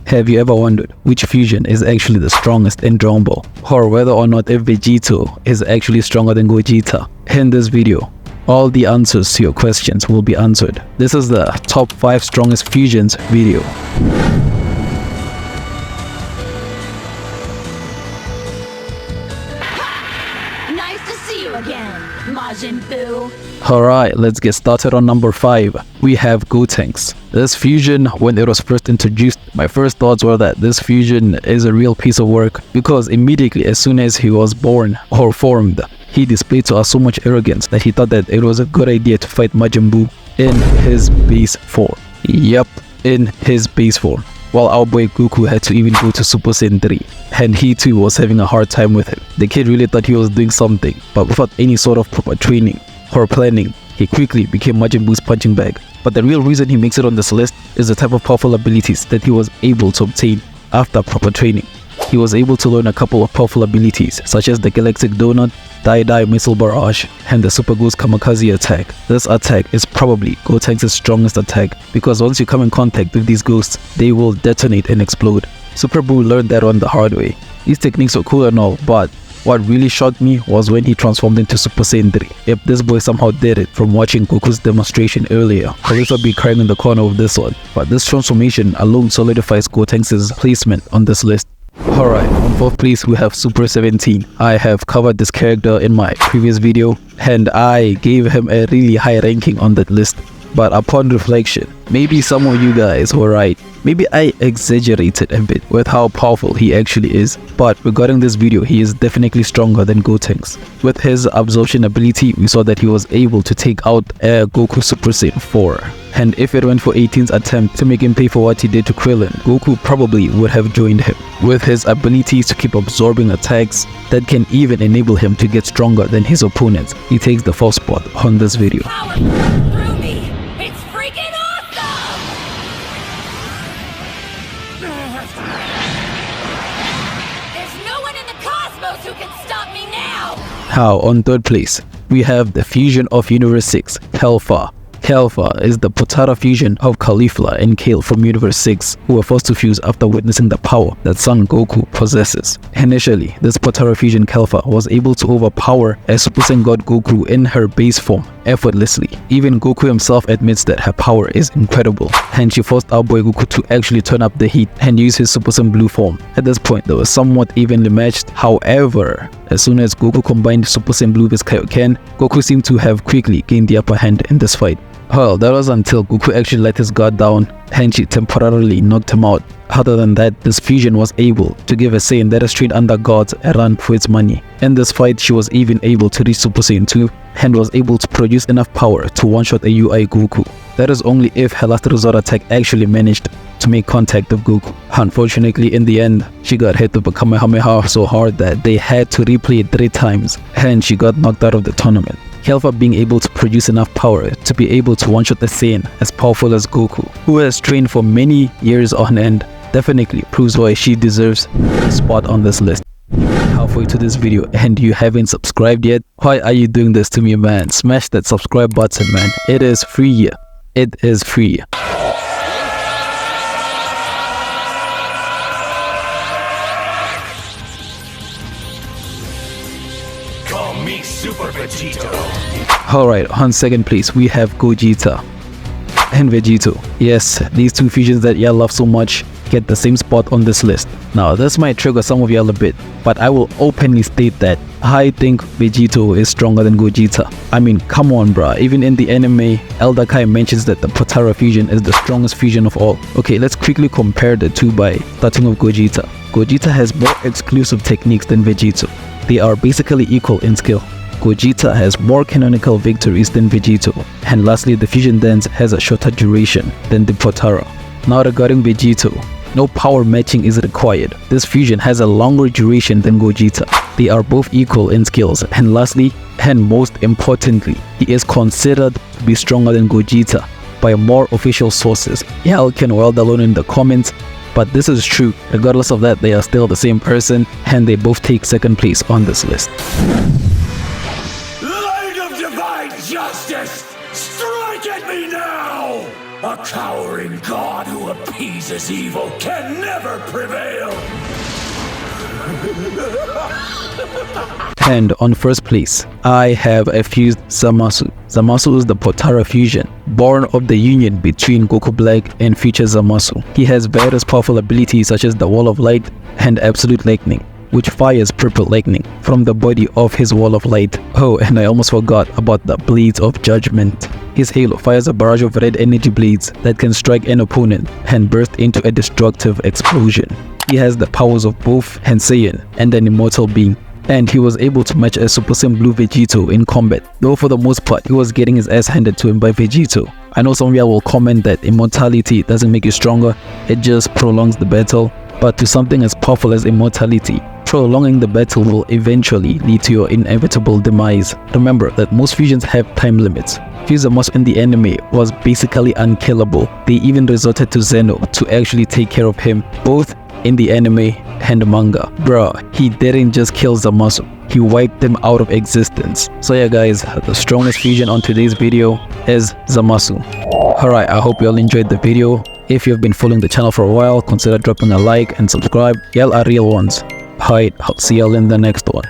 Have you ever wondered which fusion is actually the strongest in Dragon Ball, or whether or not if Vegito is actually stronger than Gogeta? In this video, all the answers to your questions will be answered. This is the top 5 strongest fusions video. Nice to see you again, Majin Buu. Alright, let's get started on number 5. We have Gotenks. This fusion, when it was first introduced, my first thoughts were that this fusion is a real piece of work, because immediately as soon as he was born or formed, he displayed to us so much arrogance that he thought that it was a good idea to fight Majin Buu in his base form. Yep, in his base form. While our boy Goku had to even go to Super Saiyan 3, and he too was having a hard time with it. The kid really thought he was doing something, but without any sort of proper training or planning, he quickly became Majin Buu's punching bag. But the real reason he makes it on this list is the type of powerful abilities that he was able to obtain after proper training. He was able to learn a couple of powerful abilities such as the Galactic Donut, Die Missile Barrage, and the Super Ghost Kamikaze attack. This attack is probably Gotenks' strongest attack, because once you come in contact with these ghosts, they will detonate and explode. Super Buu learned that on the hard way. These techniques are cool and all, but what really shocked me was when he transformed into Super Saiyan 3. If this boy somehow did it from watching Goku's demonstration earlier, police would be crying in the corner of this one. But this transformation alone solidifies Gotenks' placement on this list. Alright, on 4th place we have Super 17. I have covered this character in my previous video, and I gave him a really high ranking on that list. But upon reflection, maybe some of you guys were right. Maybe I exaggerated a bit with how powerful he actually is. But regarding this video, he is definitely stronger than Gotenks. With his absorption ability, we saw that he was able to take out Goku Super Saiyan 4. And if it went for 18's attempt to make him pay for what he did to Krillin, Goku probably would have joined him. With his abilities to keep absorbing attacks that can even enable him to get stronger than his opponents, he takes the 4th spot on this video. Power through me. It's freaking awesome! There's no one in the cosmos who can stop me now! Now, on 3rd place, we have the fusion of Universe 6, Kelfa. Kelfa is the Potara fusion of Caulifla and Kale from Universe 6, who were forced to fuse after witnessing the power that Son Goku possesses. Initially, this Potara fusion Kelfa was able to overpower a Super Saiyan God Goku in her base form effortlessly. Even Goku himself admits that her power is incredible, and she forced our boy Goku to actually turn up the heat and use his Super Saiyan Blue form. At this point, they were somewhat evenly matched. However, as soon as Goku combined Super Saiyan Blue with Kaioken, Goku seemed to have quickly gained the upper hand in this fight. Well, that was until Goku actually let his guard down and she temporarily knocked him out. Other than that, this fusion was able to give a Saiyan that is trained under gods a run for its money. In this fight, she was even able to reach Super Saiyan 2 and was able to produce enough power to one-shot a UI Goku. That is only if her last resort attack actually managed to make contact with Goku. Unfortunately, in the end, she got hit with a Kamehameha so hard that they had to replay it 3 times, and she got knocked out of the tournament. Kelfa being able to produce enough power to be able to one-shot a Saiyan as powerful as Goku, who has trained for many years on end, definitely proves why she deserves a spot on this list. Halfway to this video and you haven't subscribed yet? Why are you doing this to me, man? Smash that subscribe button, man. It is free. It is free. Call me Super Vegito. Alright, on 2nd place we have Gogeta and Vegito. Yes, these 2 fusions that y'all love so much get the same spot on this list. Now, this might trigger some of y'all a bit, but I will openly state that I think Vegito is stronger than Gogeta. I mean, come on bruh, even in the anime, Elder Kai mentions that the Potara fusion is the strongest fusion of all. Okay, let's quickly compare the 2 by starting with Gogeta. Gogeta has more exclusive techniques than Vegito. They are basically equal in skill. Gogeta has more canonical victories than Vegito, and lastly, the fusion dance has a shorter duration than the Potara. Now regarding Vegito, no power matching is required. This fusion has a longer duration than Gogeta. They are both equal in skills, and lastly, and most importantly, he is considered to be stronger than Gogeta by more official sources. Y'all can well alone in the comments, but this is true. Regardless of that, they are still the same person, and they both take 2nd place on this list. Justice! Strike at me now! A cowering god who who appeases evil can never prevail! And on first place, I have a fused Zamasu. Zamasu is the Potara fusion, born of the union between Goku Black and future Zamasu. He has various powerful abilities such as the Wall of Light and Absolute Lightning, which fires purple lightning from the body of his Wall of Light. Oh, and I almost forgot about the Blades of Judgment. His halo fires a barrage of red energy blades that can strike an opponent and burst into a destructive explosion. He has the powers of both an Saiyan and an immortal being, and he was able to match a Super Saiyan Blue Vegito in combat, though for the most part he was getting his ass handed to him by Vegito. I know some of y'all will comment that immortality doesn't make you stronger, it just prolongs the battle, but to something as powerful as immortality, prolonging the battle will eventually lead to your inevitable demise. Remember that most fusions have time limits. Zamasu in the anime was basically unkillable. They even resorted to Zeno to actually take care of him, both in the anime and manga. Bruh, he didn't just kill Zamasu, he wiped them out of existence. So yeah guys, the strongest fusion on today's video is Zamasu. Alright, I hope you all enjoyed the video. If you've been following the channel for a while, consider dropping a like and subscribe. Y'all are real ones. Alright, I'll see y'all in the next one.